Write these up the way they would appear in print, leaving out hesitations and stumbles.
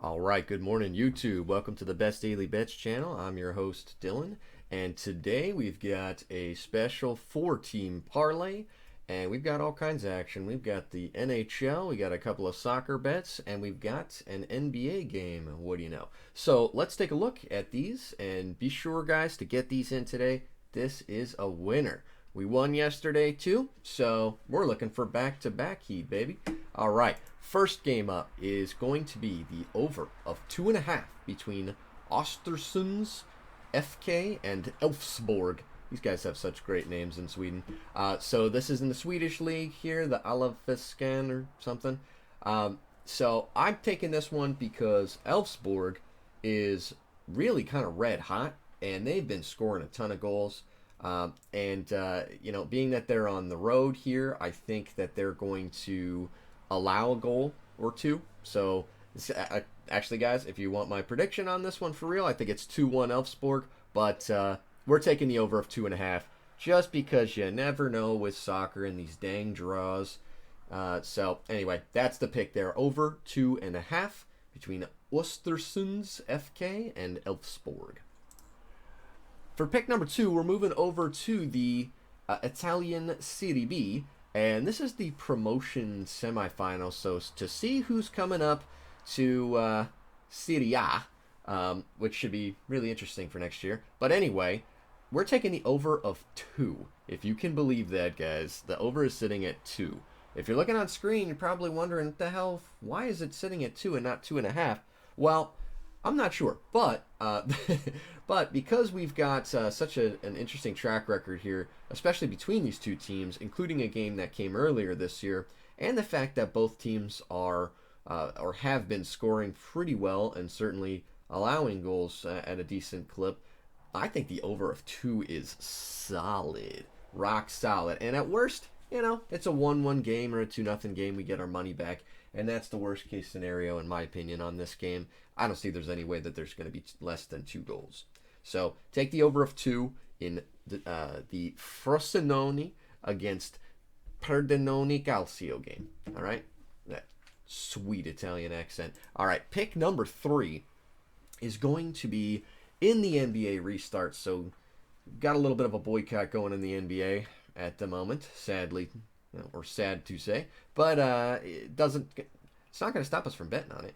All right, good morning, YouTube. Welcome to the Best Daily Bets channel. I'm your host, Dylan, and today we've got a special four-team parlay, and we've got all kinds of action. We've got the NHL, we got a couple of soccer bets, and we've got an NBA game. What do you know? So let's take a look at these, and be sure, guys, to get these in today. This is a winner. We won yesterday too, so we're looking for back-to-back heat, baby. All right, first game up is going to be the over of 2.5 between Ostersunds, FK, and Elfsborg. These guys have such great names in Sweden. So this is in the Swedish league here, the Allsvenskan or something. So I'm taking this one because Elfsborg is really kind of red hot, and they've been scoring a ton of goals. Being that they're on the road here, I think that they're going to allow a goal or two. So, actually, guys, if you want my prediction on this one for real, I think it's 2-1 Elfsborg. But we're taking the over of 2.5 just because you never know with soccer and these dang draws. Anyway, that's the pick there. Over 2.5 between Ostersunds, FK, and Elfsborg. For pick number 2, we're moving over to the Italian Serie B, and this is the promotion semifinal. So to see who's coming up to Serie A, which should be really interesting for next year. But anyway, we're taking the over of 2. If you can believe that, guys, the over is sitting at 2. If you're looking on screen, you're probably wondering, what the hell, why is it sitting at 2 and not 2.5? Well, I'm not sure, but but because we've got such an interesting track record here, especially between these two teams, including a game that came earlier this year, and the fact that both teams are or have been scoring pretty well and certainly allowing goals at a decent clip, I think the over of 2 is solid, rock solid. And at worst, it's a 1-1 game or a 2-0 game. We get our money back. And that's the worst case scenario, in my opinion, on this game. I don't see there's any way that there's going to be less than 2 goals. So take the over of 2 in the Frosinone against Pordenone Calcio game. All right? That sweet Italian accent. All right, pick number 3 is going to be in the NBA restart. So got a little bit of a boycott going in the NBA at the moment, sadly, or sad to say, but it's not going to stop us from betting on it.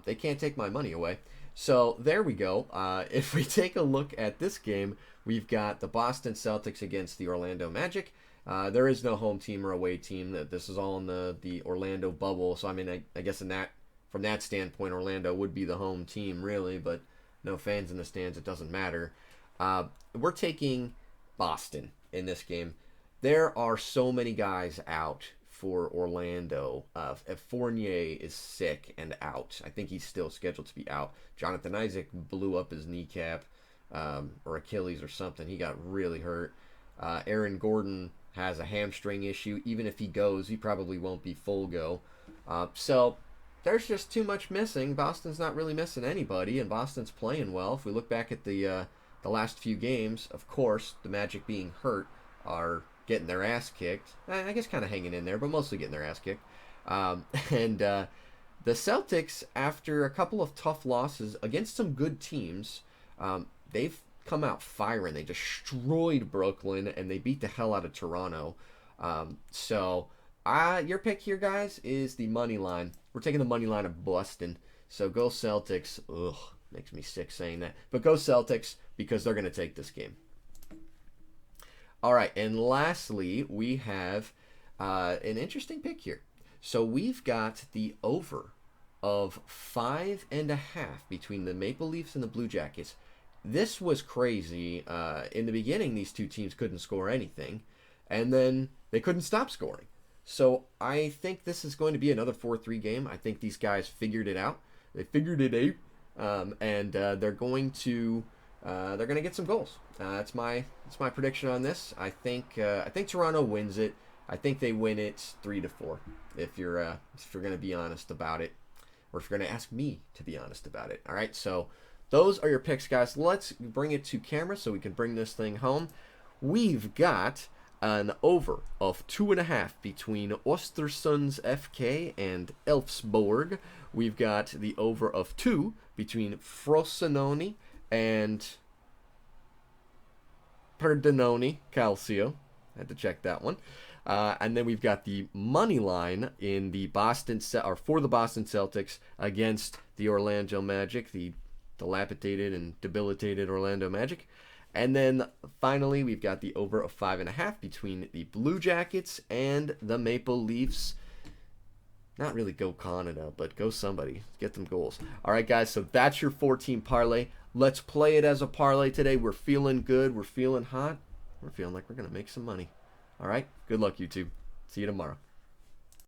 They can't take my money away. So there we go. If we take a look at this game, we've got the Boston Celtics against the Orlando Magic. There is no home team or away team. This is all in the Orlando bubble. So I mean, I guess from that standpoint, Orlando would be the home team really, but no fans in the stands. It doesn't matter. We're taking Boston in this game. There are so many guys out for Orlando. Fournier is sick and out. I think he's still scheduled to be out. Jonathan Isaac blew up his kneecap or Achilles or something. He got really hurt. Aaron Gordon has a hamstring issue. Even if he goes, he probably won't be full go. So there's just too much missing. Boston's not really missing anybody, and Boston's playing well. If we look back at the last few games, of course, the Magic being hurt are getting their ass kicked. I guess kind of hanging in there, but mostly getting their ass kicked. The Celtics, after a couple of tough losses against some good teams, they've come out firing. They destroyed Brooklyn, and they beat the hell out of Toronto. Your pick here, guys, is the money line. We're taking the money line of Boston. So go Celtics. Ugh, makes me sick saying that. But go Celtics because they're going to take this game. All right, and lastly, we have an interesting pick here. So we've got the over of 5.5 between the Maple Leafs and the Blue Jackets. This was crazy. In the beginning, these two teams couldn't score anything, and then they couldn't stop scoring. So I think this is going to be another 4-3 game. I think these guys figured it out. They figured it out, and they're going to get some goals. That's my prediction on this. I think Toronto wins it. I think they win it 3-4. If you're going to be honest about it, or if you're going to ask me to be honest about it. All right. So those are your picks, guys. Let's bring it to camera so we can bring this thing home. We've got an over of 2.5 between Ostersunds FK and Elfsborg. We've got the over of 2 between Frosinone and Pordenone, Calcio. I had to check that one. And then we've got the money line in the for the Boston Celtics against the Orlando Magic, the dilapidated and debilitated Orlando Magic. And then finally, we've got the over of 5.5 between the Blue Jackets and the Maple Leafs. Not really go Canada, but go somebody. Get them goals. All right, guys, so that's your 14 parlay. Let's play it as a parlay today. We're feeling good. We're feeling hot. We're feeling like we're going to make some money. All right, good luck, YouTube. See you tomorrow.